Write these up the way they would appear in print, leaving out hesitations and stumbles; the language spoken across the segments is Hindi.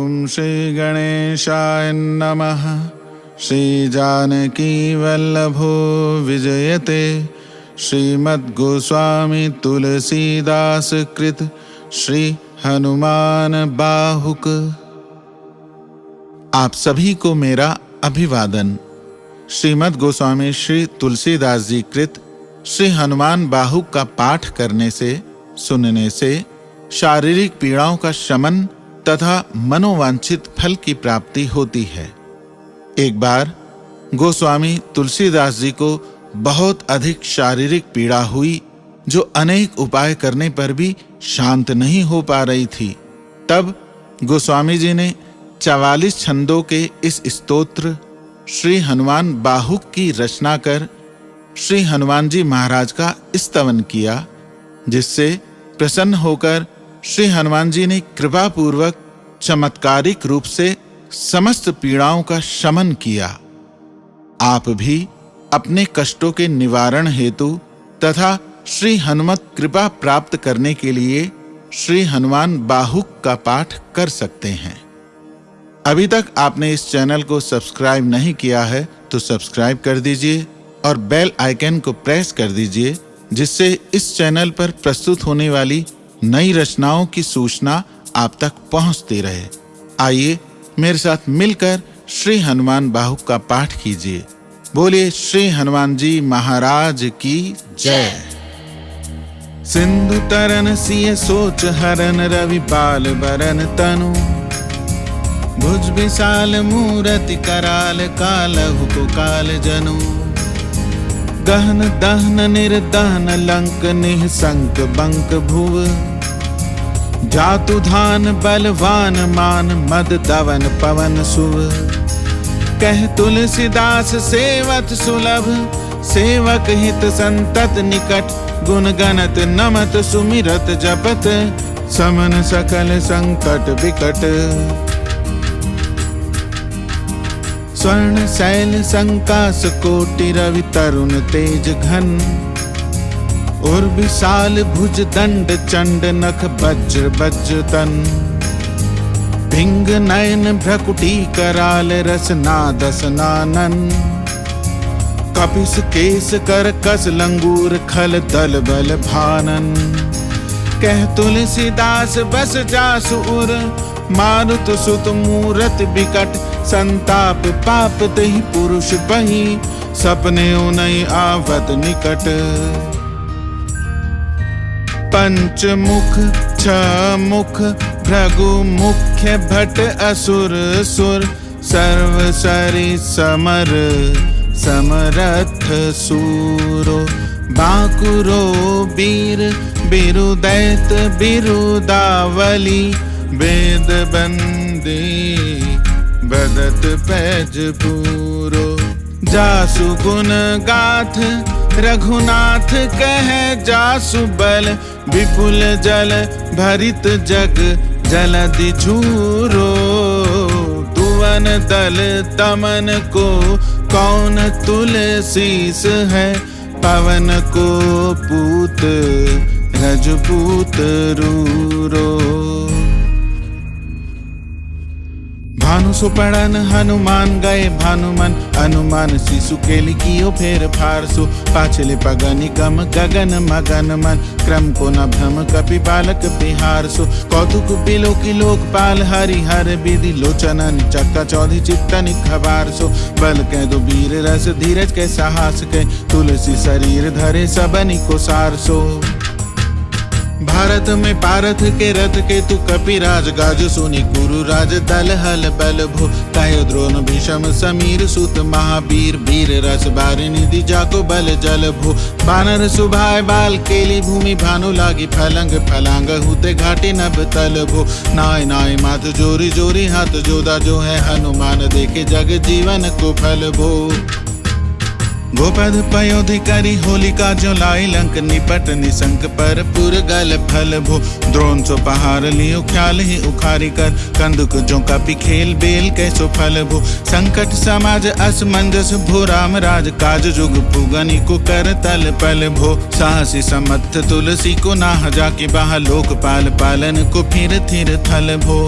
ओम श्री गणेशाय नमः। श्री जानकी वल्लभो विजयते। श्रीमद् गोस्वामी तुलसीदास कृत श्री हनुमान बाहुक। आप सभी को मेरा अभिवादन। श्रीमद् गोस्वामी श्री तुलसीदास जी कृत श्री हनुमान बाहुक का पाठ करने से, सुनने से शारीरिक पीड़ाओं का शमन तथा मनोवांछित फल की प्राप्ति होती है। एक बार गोस्वामी तुलसीदास जी को बहुत अधिक शारीरिक पीड़ा हुई, जो अनेक उपाय करने पर भी शांत नहीं हो पा रही थी। तब गोस्वामी जी ने 44 छंदों के इस स्तोत्र श्री हनुमान बाहुक की रचना कर श्री हनुमान जी महाराज का स्तवन किया, जिससे प्रसन्न होकर श्री हनुमान जी ने कृपा पूर्वक चमत्कारिक रूप से समस्त पीड़ाओं का शमन किया। आप भी अपने कष्टों के निवारण हेतु तथा श्री हनुमत कृपा प्राप्त करने के लिए श्री हनुमान बाहुक का पाठ कर सकते हैं। अभी तक आपने इस चैनल को सब्सक्राइब नहीं किया है तो सब्सक्राइब कर दीजिए और बेल आइकन को प्रेस कर दीजिए, जिससे इस चैनल पर प्रस्तुत होने वाली नई रचनाओं की सूचना आप तक पहुंचती रहे। आइए मेरे साथ मिलकर श्री हनुमान बाहुक का पाठ कीजिए। बोलिए श्री हनुमान जी महाराज की जय। सिंधु तरन सिय सोच हरन, रवि बाल बरन तनु। भुज विशाल मूरति कराल, कालहु को काल जनु। गहन दहन निर्दहन लंक, निःशंक बंक भुव। जातु धान बलवान मान, मद दवन पवन सुव। कह तुलसीदास सेवत सुलभ, सेवक हित संतत निकट। गुण गणत नमत सुमिरत जपत, समन सकल संकट विकट। स्वर्ण शैल संकास कोटि, रवि तरुण तेज घन। और विशाल भुज दंड चंड, नख वज्र वज्र तन। भिंग नयन भ्रकुटी कराल, रसना दसनानन। कपिस केस कर कस लंगूर, खल दल बल भानन। कह तुलसीदास बस जासु उर, मारुत सुत मूरत विकट। संताप पाप तहि पुरुष बही, सपने उनई आवत निकट। पंचमुख छमुख भृगु मुख्य भट असुर सुर। सर्व सरि समर समरथ सूरो। बांकुरो वीर बिरुदैत बिरुदावली। वेद बंदी बदत पैज पूरो। जासु गुण गाथ रघुनाथ, कह जासु बल। विपुल जल भरित जग, जलधि झूरो। दुवन दल दमन को, कौन तुलसीस है। पवन को पूत रजपूत रूरो। भानु सुपड़न हनुमान गए भानुमन। अनुमान शिशु के लिखियो फेर फारसु। पाछले पगनि गम गगन मगन मन। क्रम को न भ्रम कपि बालक बिहारसु। कौतुक बिलो की लोकपाल, हरि हर विधि लोचनन। चक्का चौधि चित्तन खबारसु। बल कह दो वीर रस, धीरज के साहस के। तुलसी शरीर धरे सबनि को सारसो। भारत में पारथ के रथ के तू कपिराज गाज। सुनि कुरु राज दल हल बल भो। कहो द्रोण भीषम समीर सुत महावीर। वीर रस बारि निधि जाको बल जल भो। बानर सुभाय बाल केली भूमि। भानु लागी फलंग फलांग, हुते घाटी नभ तल भो। नाय नाय माथ जोरी जोरी, हाथ जोदा जो है। हनुमान देखे जग जीवन को फल भो। गोपद पयोधि करी होलिका, जो लाई लंक निपट। निशंक पर पुर गल फल भो। द्रोण सो पहाड़ लियो ख्याल ही उखारी कर। कंदुक जो कपि खेल बेल कैसो फल भो। संकट समाज असमंजस भो। राम राज काज जुग पुगनि को कर तल पल भो। साहसी समर्थ तुलसी को नाह, जाके बाह लोकपाल। पालन को फिर थिर थल भो।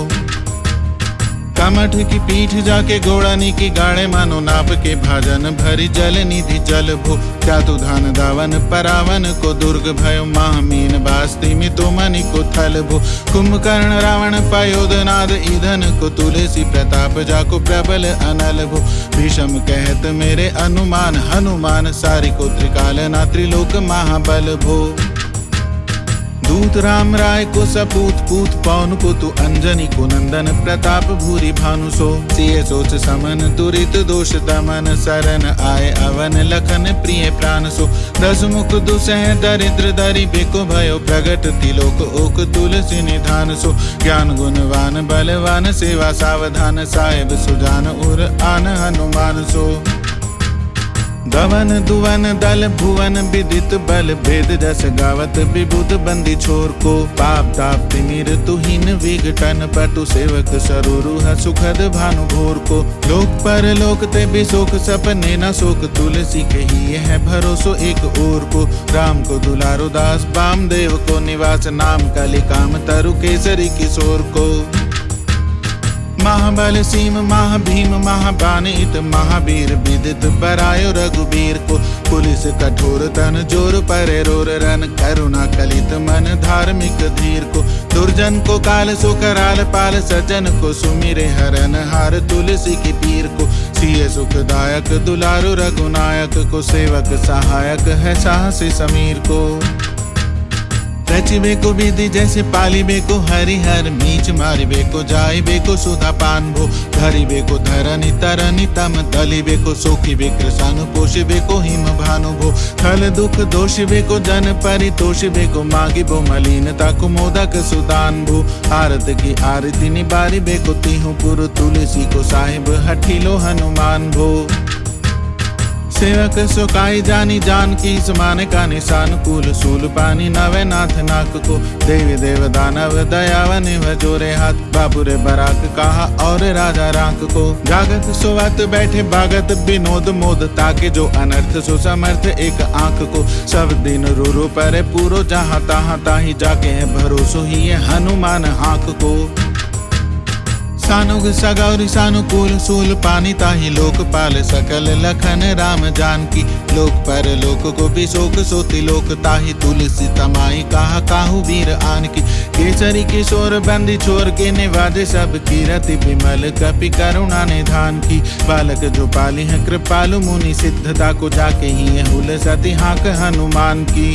कामठ की पीठ जाके गोड़ानी की गाड़े मानो नाप के भाजन भरी जल निधि जल भो क्या तू धान दावन परावन को दुर्ग भयो महामीन बास्ती में तो मनि को थल भो कुंभकर्ण रावण पयोधनाद ईधन को तुलसी प्रताप जाको प्रबल अनल भो भीषम कहत मेरे अनुमान हनुमान सारी को त्रिकाल ना त्रिलोक महाबल भो दूत राम राय को सपूत पूत पौन को तू अंजनी को नंदन प्रताप भूरी भानु सो सिय सोच समन तुरित दोष दमन शरण आए अवन लखन प्रिय प्राण सो दस मुख दुसह दरिद्र दरि बेको भयो प्रगट तिलोक ओक तुलसी निधान सो ज्ञान गुणवान बलवान सेवा सावधान साहेब सुजान उर आन हनुमान सो गवन दुवन दल भुवन विदित बल भेद जस गावत विभुत बंदी छोर को पाप ताप तिमिर तुहीन विघटन पटु सेवक सरुरुह सुखद भानु भोर को लोक पर लोक ते बिसोक सपने न शोक तुलसी कही है भरोसो एक ओर को राम को दुलारो दास वामदेव को निवास नाम कलि काम तरु केसरी किशोर को महाबल सीम महाभीम महाबान इत महावीर विदित बरायो रघुबीर को पुलिस कठोर तन जोर परे रोर रन करुणा कलित मन धार्मिक धीर को दुर्जन को काल सो कराल पाल सज्जन को सुमिरे हरन हार तुलसी की पीर को सिय सुखदायक दुलारो रघुनायक को सेवक सहायक है साहसी समीर को रचिबे को विधि जैसे पालिबे को हरिहर मीच मारिबे को जाइबे को सुधा पान भो धरिबे को धरनी तरनी तम दलिबे को सोखिबे कृषानु पोषिबे को हिम भानु भो खल दुख दोषिबे को जन परितोषिबे को मागिबो मलिनता को मोदक सुदान भो आरत की आरती निबारिबे को तिहु पुर तुलसी को साहिब हठिलो हनुमान भो सेवक सुकाई जानी जान की समान का निशान कूल सूल पानी नवे नाथ नाक को देवी देव दानव दयावन जोरे हाथ बाबुरे बराक कहा और राजा राक को जागत सोवत बैठे भागत विनोद मोद ताके जो अनर्थ सो समर्थ एक आंख को सब दिन रूरो परे पूरो जहाँ तहाँ ताही जाके है भरोसो ही है हनुमान हाक को सानुग सगौरी सानुकूल सूल पानी ताही लोकपाल सकल लखन राम जानकी लोक पर लोक को बिशोक सोति लोक ताही तुलसी तमाई कहा काहू वीर आन की केसरी किशोर बंदी छोर के निवाजे सब कीरति विमल कपि करुणा निधान की बालक जो पाली है कृपालु मुनि सिद्धता को जाके ही है हुल सती हाक हनुमान की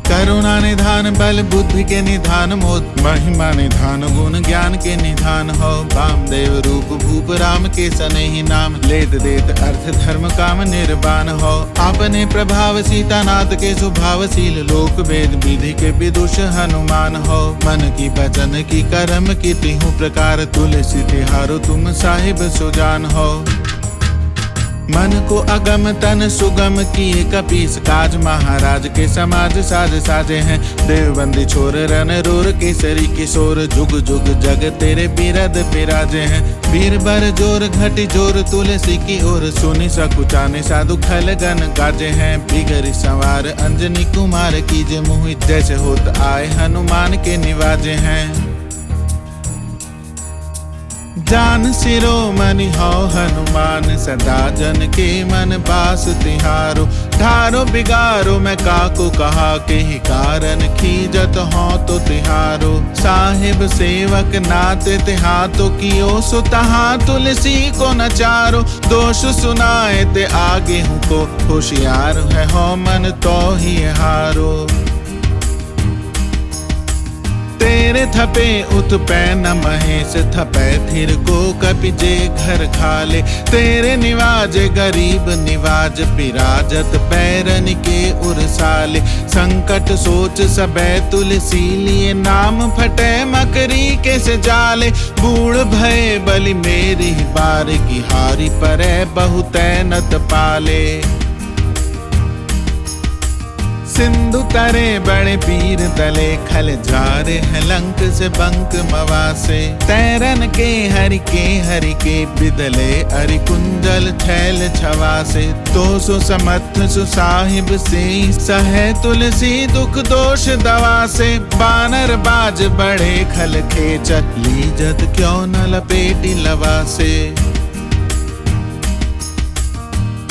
करुणा निधान बल बुद्धि के निधान मोद महिमा निधान गुण ज्ञान के निधान हो वामदेव रूप भूप राम के सनेही नाम लेत देत अर्थ धर्म काम निर्वाण हो आपने प्रभाव सीतानाथ के स्वभावशील लोक वेद विधि के विदुष हनुमान हो मन की वचन की कर्म की तिहु प्रकार तुलसी तिहारो तुम साहिब सुजान हो मन को अगम तन सुगम किए कपीस काज महाराज के समाज साज साजे हैं देवबंदी छोर रन रोर केसरी किशोर जुग जुग जग तेरे बिरद बिराजे हैं वीर बर जोर घटी जोर तुलसी की ओर सुनी सकुचाने साधु खल गन गाजे हैं बिगरी सवार अंजनी कुमार कीजे मोहित जैसे होत आए हनुमान के निवाजे हैं जान शिरोमणि हो हनुमान सदा जन के मन बास तिहारो ढारो बिगारो मैं काको कहा के ही कारण खीजत हो तो तिहारो साहिब सेवक नाते तिहातो कियो सो तहा तुलसी को नचारो दोष सुनाए ते आगे हूँ को होशियार है हो मन तो ही हारो तेरे थपे उत्पै न महेश थपै थिर को कपि जे घर खाले तेरे निवाजे गरीब निवाज बिराजत बैरन के उरसाले संकट सोच सबे तुलसी लिए नाम फटे मकरी के से जाले बूढ़ भय बलि मेरी बार की हारी परे बहुतै नत पाले सिंधु तरे बड़े पीर तले खल जारे हैं लंक से बंक मवासे तैरन के हरि के बिदले अरि कुंजल छैल छवासे तो सो समर्थ सु साहिब से सहे तुलसी दुख दोष दवा से बानर बाज बड़े खल खेचत लीजत क्यों न लपेटी लवा से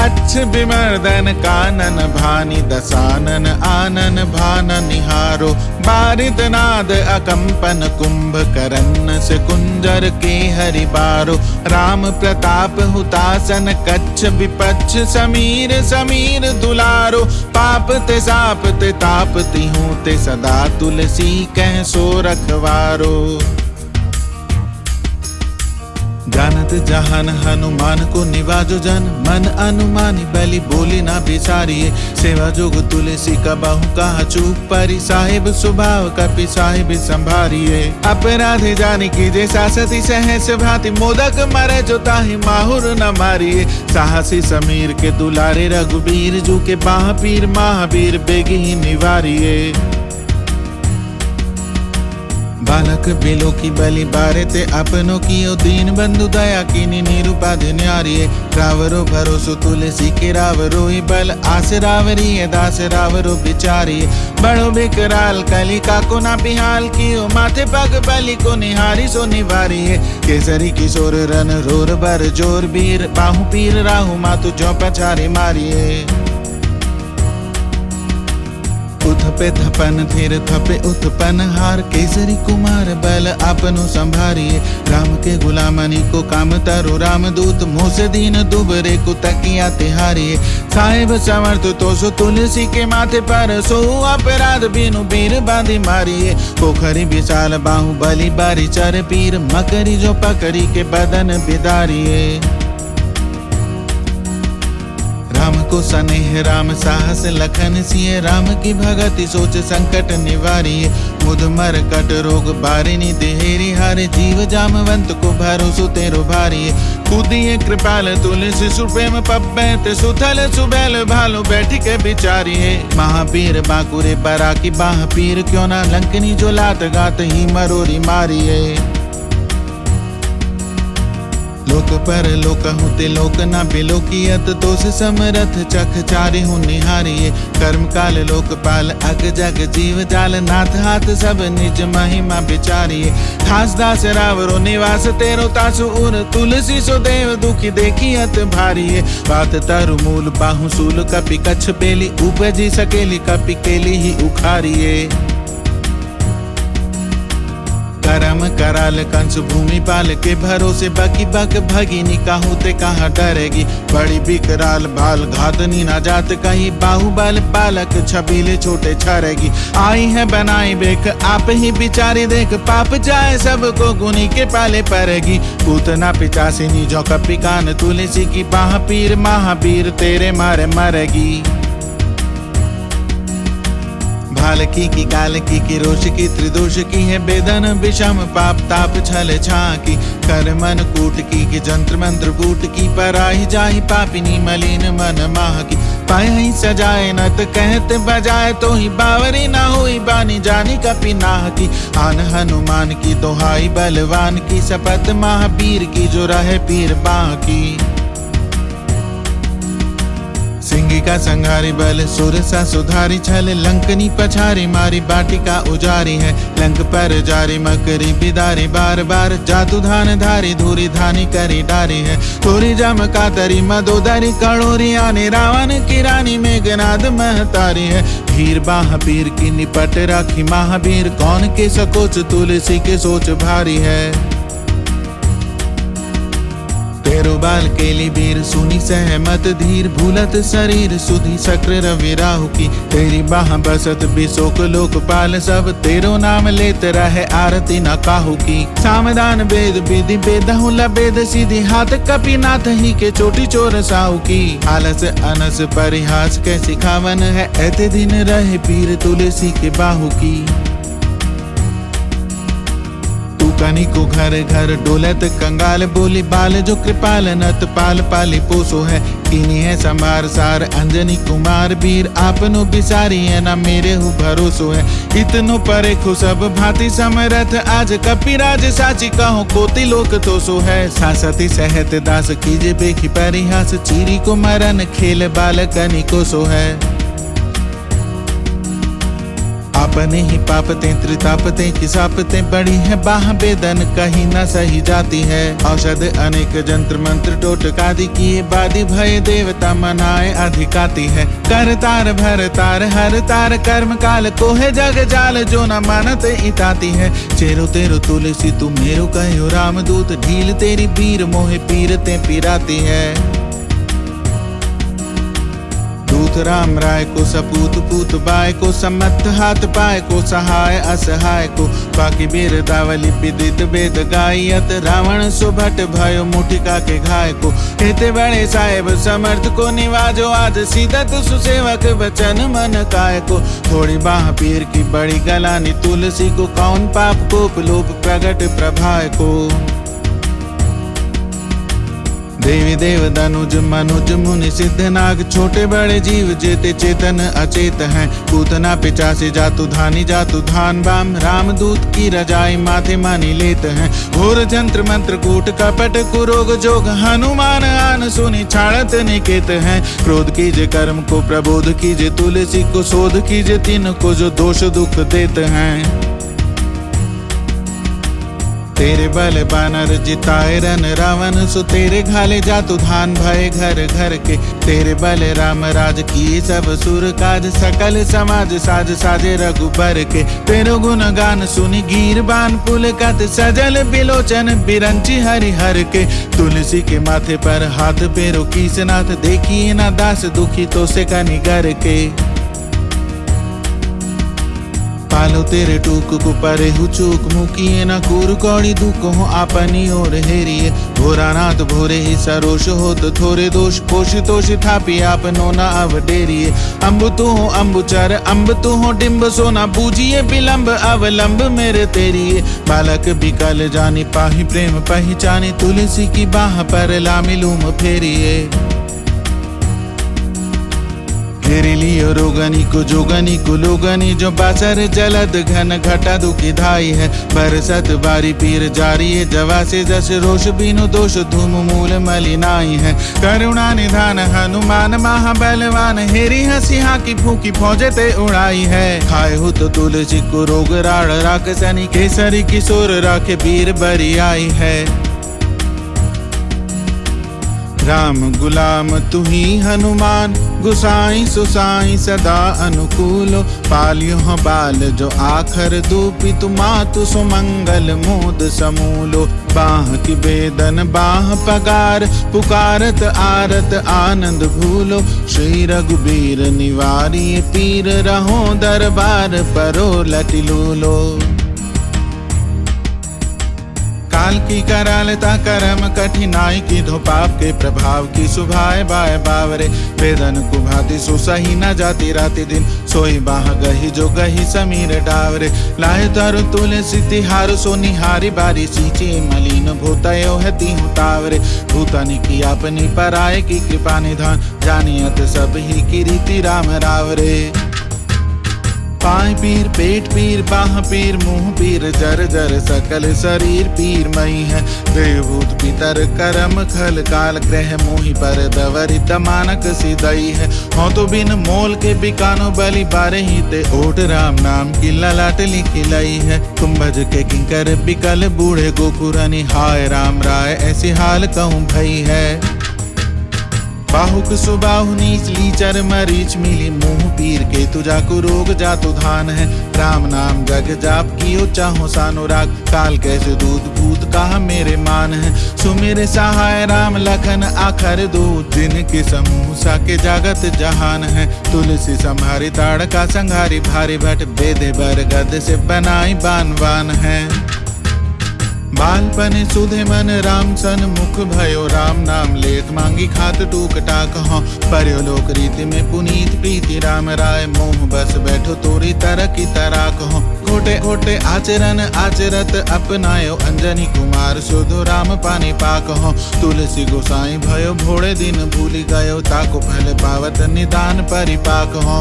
अच्छ विमर्दन कानन भानि दसानन आनन भान निहारो बारित नाद अकंपन कुंभ करन्न से कुंजर के हरि बारो राम प्रताप हुतासन कच्छ विपच्छ समीर समीर दुलारो पाप ते साप ते ताप तिहूं ते सदा तुलसी कह सो रखवारो जानत जहान हनुमान को निवाजो जन मन अनुमानी बलि बोली ना बिसारिये सेवा जोग तुलसी का बाहु कहा चूक परी साहिब स्वभाव कपि साहिब संभारिये अपराधे जानी कीजे सासती सहस भांति मोदक मरे जो ताहि माहुर न मारिये साहसी समीर के दुलारे रघुबीर जू के बाह पीर महावीर बेगी ही निवारिये बालक बिलो की बलि बारे ते अपनों की ओ दीन बंधु दया की निरूपाध न्यारिये रावरो भरोसो तुलसी के रावरो ही बल आस रावरी दास रावरो बिचारिये बड़ो बिकराल कली का को ना बिहाल की ओ माथे पग बलि को निहारी सो निवारिये केसरी किशोर रन रोर बर जोर बीर बाहु पीर राहु मातु जो पछारी मारिये उथपे थपन थिर थपे उत्पन हार केसरी कुमार बल आपनु संभारिये राम के गुलामनी को काम तरो राम दूत मोसे दीन दुबरे को तकिया तिहारिये साहिब समर्थ तो सो तुलसी के माथे पर सो अपराध बिनु बीर बांधी मारिये पोखरी विशाल बाहु बलि बारी चर पीर मकरी जो पकड़ी के बदन बिदारिये राम को स्नेह राम साहस लखन सिए राम की भगति सोच संकट निवारिये मुद मर कट रोग बारिनी देहरी हारे जीव जामवंत को भरोसो तेरो भारिये कुदिये कृपाल तुलसी सुप्रेम पब्बैत सुथल सुबैल भालो बैठी के बिचारिये महापीर बाकुरे बरा की बाह पीर क्यों ना लंकनी जो लात गात ही मरोरी मारिये लोक पर लोक हुते लोक ना बिलोकियत दोष समरथ चख चारि हूँ निहारिये कर्म काल लोकपाल अग जग जीव जाल नाथ हाथ सब निज महिमा बिचारिये खास दास रावरो निवास तेरो तासु उर तुलसी सो देव दुखी देखियत भारिये बात तरु मूल बाहु सूल कपि कच्छ बेली उपजी सकेली कपि केली ही उखारिये करम कराल कंस भूमि पाल के भरोसे बकी बक भगिनी कहूँ ते कहाँ डरेगी बड़ी बिकराल बाल घातनी ना जात कहीं बाहुबल बालक छबीले छोटे छरेगी आई है बनाई बेक आप ही बिचारी देख पाप जाए सबको गुनी के पाले पड़ेगी पूतना पिचासिनी जो कपि कान तुलसी की बाह पीर महावीर तेरे मारे मरेगी भाल की काल की रोष की त्रिदोष की है बेदन विषम पाप ताप छल छाकी कर मन कूट की जंत्र मंत्र कूट की पराही जाहि पापिनी मलिन मन माह की पाए ही सजाए नत कहत बजाए तो ही बावरी ना हुई बानी जानी कपि नाह की आन हनुमान की दोहाई बलवान की शपथ महावीर की जो रहे पीर बाह की सिंह का संघारी बल सुर सा सुधारी छल लंकनी पछारी मारी बाटिका उजारी है लंक पर जारी मकरी बिदारी बार बार जातु धान धारी धूरी धानी करी डारी है थोरी जम कातरी मदोदरी कड़ोरी आने रावण की रानी मेघनाद महतारी है भीर बाह पीर की निपट राखी महावीर कौन के सकोच तुलसी के सोच भारी है तेरो बाल केली वीर सुनी सहमत धीर भूलत शरीर सुधी सक्र रवि राहु की तेरी बाह बसत बिशोक लोकपाल सब तेरो नाम लेत रहे आरती न काहू की सामदान वेद विधि बेदहु लबेद सीधी हाथ कपि नाथ ही के चोटी चोर साहू की आलस अनस परिहास के सिखावन है ऐते दिन रहे पीर तुलसी के बाहु की कनी को घर घर डोलत कंगाल, बोली बाल जो कृपाल नत पाल पाली पोसो है। कीनी है संभार सार अंजनी कुमार वीर, आपनो बिसारी है ना मेरे हु भरोसो है। इतनो परे खो सब भांति समरथ, आज कपिराज साची कहो कोटि लोक तो सो है। सासती सहत दास कीजे बेखी परिहास, चीरी को मरन खेल बालकनी को सो है। आपने ही पापते त्रितापते किसापते, बड़ी है बाह बेदन कहीं न सही जाती है। औषध अनेक जंत्र मंत्र टोटकादि किए, बादी भय देवता मनाए अधिकाती है। कर तार भर तार हर तार कर्म काल, को है जग जाल जो न मानत इताती है। चेरो तेरो तुलसी तू मेरो कहो रामदूत, ढील तेरी पीर मोहे पीरते पिराती है। दूत राम राय को सपूत पूत बाय को, सम्मत हाथ पाए को सहाय असहाय को। बाकी बीर दावली विदित वेद गायत, रावण सुभट भयो मुठिका के घाय को। इतने बड़े साहेब समर्थ को निवाजो, आज सीधत सुसेवक वचन मन काय को। थोड़ी बाह पीर की बड़ी गलानी तुलसी को, कौन पाप कोप लोप प्रगट प्रभाय को। देवी देव धनुज मनुज मुनि सिद्ध नाग, छोटे बड़े जीव जेते चेतन अचेत हैं। पूतना पिचासी जातु धानी जातु धान बाम, रामदूत की रजाई माथे मानी लेत हैं। घोर जंत्र मंत्र कूट कपट कुरोग जोग, हनुमान आन सुनी छाड़त निकेत हैं। क्रोध कीजे कर्म को प्रबोध कीजे, तुलसी को शोध कीजे तीन को जो दोष दुख देते हैं। तेरे बल बानर जिताए रन रावण, सो तेरे घाले जातु धान भय घर घर के। तेरे बल राम राज किए सब सुर काज, सकल समाज साज साजे रघुबर के। तेरो गुण गान सुनी गीर बान पुलकत, सजल बिलोचन बिरंची हरि हर के। तुलसी के माथे पर हाथ पेरो कीसनाथ, देखिए ना दास दुखी तो से कनि गर के। पालो तेरे टूक को परे हु चूक, मुकिए न कूर कौड़ी दुख हो आपनी ओर हेरिए। भोरानाथ भोरे ही सरोष हो तो थोरे दोष, पोषि तोषि थापी आप नो न अवडेरिए। अम्ब तू हो अम्बुचर अम्ब तू हो डिम्ब, सोना बूझिए विलंब अवलंब मेरे तेरिए। बालक बिकल जानी पाही प्रेम पहचानी, तुलसी की बाह पर लामी लूम फेरिए। घेरी लियो रोगनी को जोगनी को लोगनी, जो बासर जलद घन घटा दुखी धाई है। बरसत बारी पीर जारी है, जवा से जस रोष बिनु दोष धूम मूल मलिनाई है। करुणा निधान हनुमान महाबलवान, हेरी हंसी की फूकी फौजे ते उड़ाई है। खाए हो तो तुलसी को रोग राड़ राक्षसनी, केसरी किशोर राखे वीर बरी आई है। राम गुलाम तू ही हनुमान, गुसाई सुसाई सदा अनुकूलो। पालियो ह बाल जो आखर दूपी, तु मातु सुमंगल मोद समूलो। बाह की बेदन बाह पगार, पुकारत आरत आनंद भूलो। श्री रघुबीर निवारी पीर, रहो दरबार परो लटिलूलो। काल की करालता करम कठिनाई की, धो पाप के प्रभाव की सुभाए बाय बावरे। वेदन कुभाति सो सही न जाती राति दिन, सोई बाह गही जो गही समीर डावरे। लाए तरु तुलसी तिहार सो निहारी, बारी सींची मलिन भूतयो है तीहु तावरे। भूतनि की अपनी पराय की कृपा निधान, जानियत सब ही की रीति राम रावरे। पाय पीर पेट पीर बाह पीर मुंह पीर, जर जर सकल शरीर पीर मई है। देवभूत पितर करम खल काल, ग्रह मोहि पर दवरि दमानक सिदई है। हो तो बिन मोल के बिकानो बलि बारे ही ते, ओट राम नाम की ललाट लिखी लई है। कुंभज के किंकर बिकल बूढ़े गोकुरनि, हाय राम राय ऐसी हाल कहूँ भई है। बाहुक सुबाहु नीच लीचर मरीच मिली, मुंह पीर के तुझा को रोग जातु धान है। राम नाम जग जाप कियो चाहो सानुराग, काल कैसे दूत भूत कहा मेरे मान है। सुमेरे सहाय राम लखन आखर दो, दिन के समूह सा के जागत जहान है। तुलसी संहारी ताड़का संहारी, भारी भट बेदे बर गद से बनाई बानवान है। बालपन सुधे मन राम सन मुख भयो, राम नाम लेत मांगी खात टूक टाक हो। पर्यो लोक रीति में पुनीत प्रीति, राम राय मोह बस बैठो तोरी तरह की तराक हो। खोटे खोटे आचरण आचरत अपनायो अंजनी कुमार सुधो राम पानी पाक हो। तुलसी गोसाई भयो भोड़े दिन भूली गयो ताको पहले पावत निदान परिपाक हो।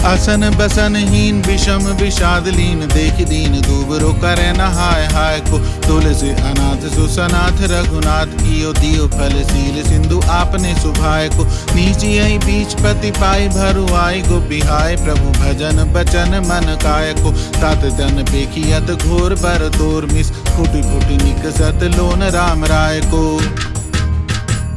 असन बसन हीन विषम विषाद लीन देख दीन दूबरो करे न हाय हाय को। तुलसी अनाथ सुसनाथ रघुनाथ कियो दियो फल सील सिंधु आपने सुभाय को। नीची आई बीच पति पाई भरु आई गो बिहाय प्रभु भजन बचन मन काय को। तात तन पेखियत घोर बर तोर मिस फुटी फुटी निकसत लोन राम राय को।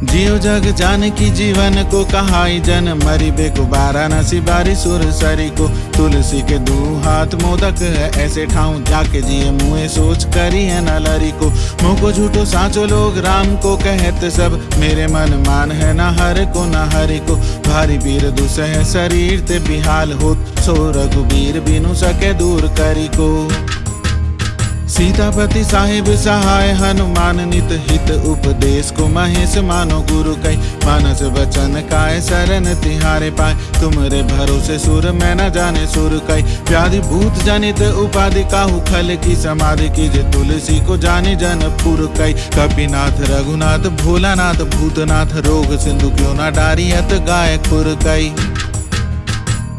जियो जग जानकी जीवन को कहाई जन मरी बेको वाराणसी बारी सुर सरी को। तुलसी के दू हाथ मोदक है ऐसे ठाऊं जाके जिए मुँह सोच करी है न लरी को। मुँह को झूठो साचो लोग राम को कहत सब मेरे मन मान है न हर को न हरि को। भारी पीर दुसह शरीर ते बिहाल होत सो रघुबीर बिनु सके दूर करी को। सीतापति साहिब सहाय हनुमान नित हित उपदेश को महेश मानो गुरु कई। मानस वचन काय शरण तिहारे पाए तुमरे भरोसे सुर मैं न जाने सुर कई। व्याधि भूत जनित उपाधि काहू खल की समाधि कीजे तुलसी को जाने जन पुर कई। कपिनाथ रघुनाथ भोलानाथ भूतनाथ रोग सिंधु क्यों न डारियत गाय खुर कई।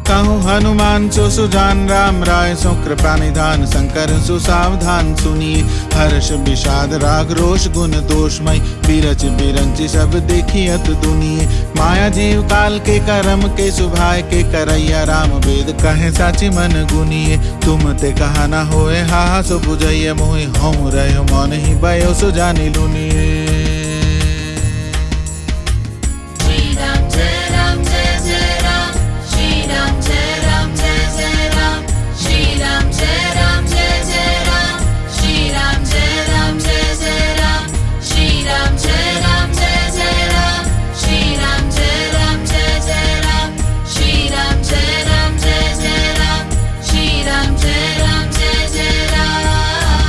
कहूँ हनुमान सो सुजान राम राय सो कृपा निधान शंकर सो सावधान सुनिए। हर्ष विषाद राग रोष गुण दोषमय बिरच बिरंची सब देखियत दुनिये। माया जीव काल के कर्म के सुभाय के करैया राम वेद कहे साची मन गुनिए। तुम ते कहा न होए हा सो बुझैया मोहि हूँ रहो मौन ही भयो सो जानी लुनिए।